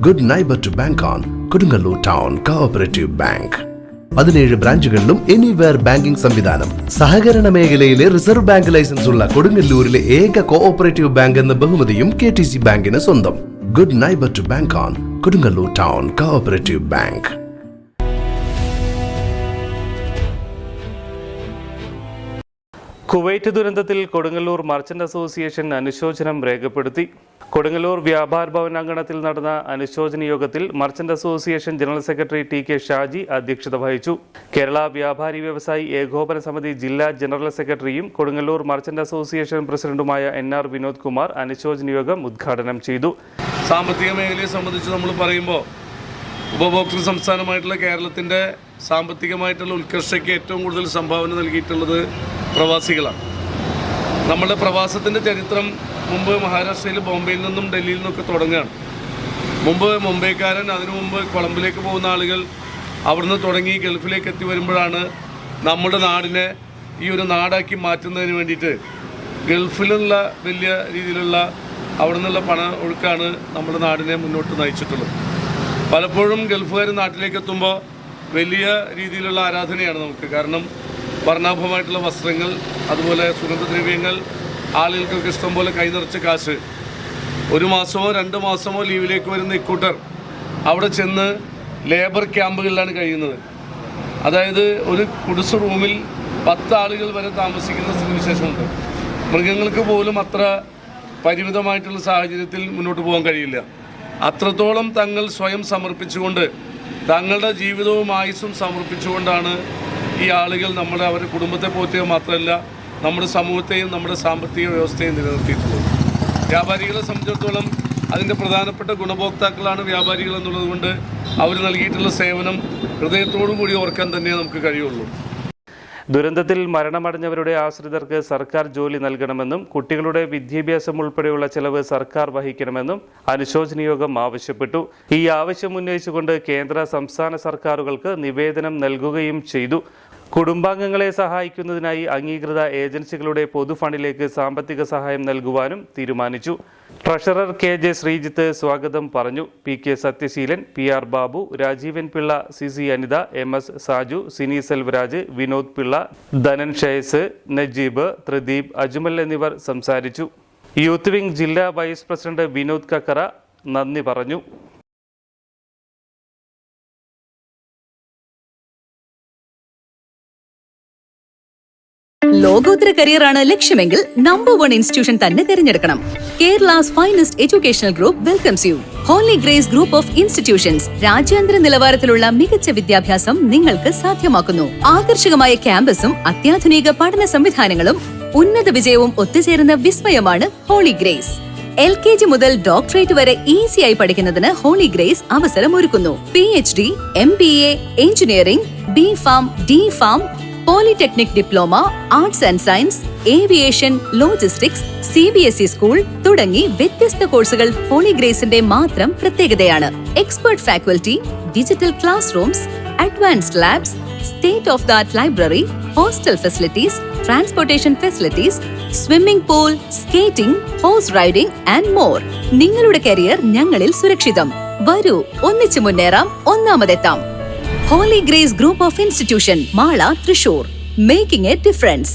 Good neighbour to bank on Kodungallur town cooperative bank. 17 ബ്രാഞ്ചുകളിലും anywhere banking സംവിധാനം. സഹകരണ മേഖലയിലെ റിസർവ് ബാങ്ക് ലൈസൻസ് ഉള്ള കൊടുങ്ങല്ലൂരിലെ ഏക കോഓപ്പറേറ്റീവ് ബാങ്ക് എന്ന ബഹുമതിയും KTC ബാങ്കിന് സ്വന്തം. Good neighbour to bank on Kodungallur town cooperative bank. Kuwait ദുരന്തത്തിൽ കൊടുങ്ങല്ലൂർ മർച്ചന്റ് അസോസിയേഷൻ അനുശോചനം രേഖപ്പെടുത്തി. കൊടുങ്ങല്ലൂർ വ്യാപാര ഭവൻ അങ്കണത്തിൽ നടന്ന അനുശോചന യോഗത്തിൽ merchant association general secretary TK Shaji അധ്യക്ഷത വഹിച്ചു. കേരള വ്യാപാരി വ്യവസായി ഏകോപന സമിതി ജില്ലാ ജനറൽ സെക്രട്ടറിയും കൊടുങ്ങല്ലൂർ മർച്ചന്റ് അസോസിയേഷൻ പ്രസിഡന്റുമായ NR വിനോദ് കുമാർ അനുശോചന യോഗം ഉദ്ഘാടനം ചെയ്തു. സാമ്പത്തിക മേഖലയെ സംബന്ധിച്ച് നമ്മൾ പറയുമ്പോൾ ഉപഭോക്തൃ സംസ്ഥാനമായിട്ടുള്ള കേരളത്തിൻ്റെ സാമ്പത്തികമായിട്ടുള്ള ഉത്കർഷയ്ക്ക് ഏറ്റവും കൂടുതൽ സംഭാവന നൽകിയിട്ടുള്ളത് പ്രവാസികളാണ്. നമ്മുടെ പ്രവാസത്തിൻ്റെ ചരിത്രം മുമ്പ് മഹാരാഷ്ട്രയിൽ ബോംബെയിൽ നിന്നും ഡൽഹിയിൽ നിന്നൊക്കെ തുടങ്ങുകയാണ്. മുമ്പ് മുംബൈക്കാരൻ, അതിനു മുമ്പ് കൊളംബിലേക്ക് പോകുന്ന ആളുകൾ അവിടുന്ന് തുടങ്ങി ഗൾഫിലേക്ക് എത്തി വരുമ്പോഴാണ് നമ്മുടെ നാടിനെ ഈ ഒരു നാടാക്കി മാറ്റുന്നതിന് വേണ്ടിയിട്ട് ഗൾഫിലുള്ള വലിയ രീതിയിലുള്ള അവിടെ നിന്നുള്ള പണ ഒഴുക്കാണ് നമ്മുടെ നാടിനെ മുന്നോട്ട് നയിച്ചിട്ടുള്ളത്. പലപ്പോഴും ഗൾഫുകാർ നാട്ടിലേക്ക് എത്തുമ്പോൾ വലിയ രീതിയിലുള്ള ആരാധനയാണ് നമുക്ക്. കാരണം വർണ്ണാഭമായിട്ടുള്ള വസ്ത്രങ്ങൾ, അതുപോലെ സുഗന്ധദ്രവ്യങ്ങൾ, ആളുകൾക്കൊക്കെ ഇഷ്ടം പോലെ കൈനിറച്ച് കാശ്. 1 മാസമോ 2 മാസമോ ലീവിലേക്ക് വരുന്ന ഇക്കൂട്ടർ അവിടെ ചെന്ന് ലേബർ ക്യാമ്പുകളിലാണ് കഴിയുന്നത്. അതായത് ഒരു കുടിസ് റൂമിൽ 10 ആളുകൾ വരെ താമസിക്കുന്ന സ്ഥിതിവിശേഷമുണ്ട്. മൃഗങ്ങൾക്ക് പോലും അത്ര പരിമിതമായിട്ടുള്ള സാഹചര്യത്തിൽ മുന്നോട്ട് പോകാൻ കഴിയില്ല. അത്രത്തോളം തങ്ങൾ സ്വയം സമർപ്പിച്ചുകൊണ്ട്, തങ്ങളുടെ ജീവിതവും ആയുസ്സും സമർപ്പിച്ചുകൊണ്ടാണ് ഈ ആളുകൾ അവരുടെ കുടുംബത്തെ പോറ്റുക മാത്രമല്ല നമ്മുടെ സമൂഹത്തെയും നമ്മുടെ സാമ്പത്തിക വ്യവസ്ഥയെയും നിലനിർത്തിയിട്ടുള്ളത്. വ്യാപാരികളെ സംബന്ധിച്ചിടത്തോളം അതിൻ്റെ പ്രധാനപ്പെട്ട ഗുണഭോക്താക്കളാണ് വ്യാപാരികൾ എന്നുള്ളത് കൊണ്ട് അവർ നൽകിയിട്ടുള്ള സേവനം ഹൃദയത്തോടു കൂടി ഓർക്കാൻ തന്നെ നമുക്ക് കഴിയുള്ളൂ. ദുരന്തത്തിൽ മരണമടഞ്ഞവരുടെ ആശ്രിതർക്ക് സർക്കാർ ജോലി നൽകണമെന്നും കുട്ടികളുടെ വിദ്യാഭ്യാസം ഉൾപ്പെടെയുള്ള ചെലവ് സർക്കാർ വഹിക്കണമെന്നും അനുശോചന യോഗം ആവശ്യപ്പെട്ടു. ഈ ആവശ്യം ഉന്നയിച്ചുകൊണ്ട് കേന്ദ്ര സംസ്ഥാന സർക്കാരുകൾക്ക് നിവേദനം നൽകുകയും ചെയ്തു. കുടുംബാംഗങ്ങളെ സഹായിക്കുന്നതിനായി അംഗീകൃത ഏജൻസികളുടെ പൊതുഫണ്ടിലേക്ക് സാമ്പത്തിക സഹായം നൽകുവാനും തീരുമാനിച്ചു. ട്രഷറർ KJ ശ്രീജിത്ത് സ്വാഗതം പറഞ്ഞു. PK Sathyaseelan, PR Babu, Rajeevan Pillai, CC Anitha, MS Saju, Sini Selvaraj, Vinod Pillai, Dhanan ഷയസ്, Najeeb, Tridip, Ajmal എന്നിവർ സംസാരിച്ചു. യൂത്ത് വിംഗ് ജില്ലാ വൈസ് പ്രസിഡന്റ് വിനോദ് കക്കറ നന്ദി പറഞ്ഞു. ലോകോത്തര കരിയറാണ് ലക്ഷ്യമെങ്കിൽ നമ്പർ 1 ഇൻസ്റ്റിറ്റ്യൂഷൻ തന്നെ തിരഞ്ഞെടുക്കണം. Kerala's finest educational group welcomes you. Holy grace group of institutions രാജ്യാന്തര നിലവാരത്തിലുള്ള മികച്ച വിദ്യാഭ്യാസം നിങ്ങൾക്ക് സാധ്യമാക്കുന്നു. ആകർഷകമായ ക്യാമ്പസും അത്യാധുനിക പഠന സംവിധാനങ്ങളും ഉന്നത വിജയവും ഒത്തുചേരുന്ന വിസ്മയമാണ് ഹോളി ഗ്രേസ്. LKG മുതൽ ഡോക്ടറേറ്റ് വരെ ഈസിയായി പഠിക്കുന്നതിന് ഹോളി ഗ്രേസ് അവസരം ഒരുക്കുന്നു. PhD, MBA, engineering, B.Pharm, D.Pharm, polytechnic diploma, arts and science, aviation, logistics, CBSE school തുടങ്ങി വ്യത്യസ്ത കോഴ്സുകൾ ഹോളി ഗ്രേസിന്റെ മാത്രം പ്രത്യേകതയാണ്. Expert faculty, digital class rooms, advanced labs, state of the art library, hostel facilities, transportation facilities, swimming pool, skating, horse riding and more. നിങ്ങളുടെ career ഞങ്ങളിൽ സുരക്ഷിതം. വരൂ, ഒന്നിച്ചു മുന്നേറാം, ഒന്നാമതെത്താം. Holy Grace Group of Institution, Mala, Thrissur, making a difference.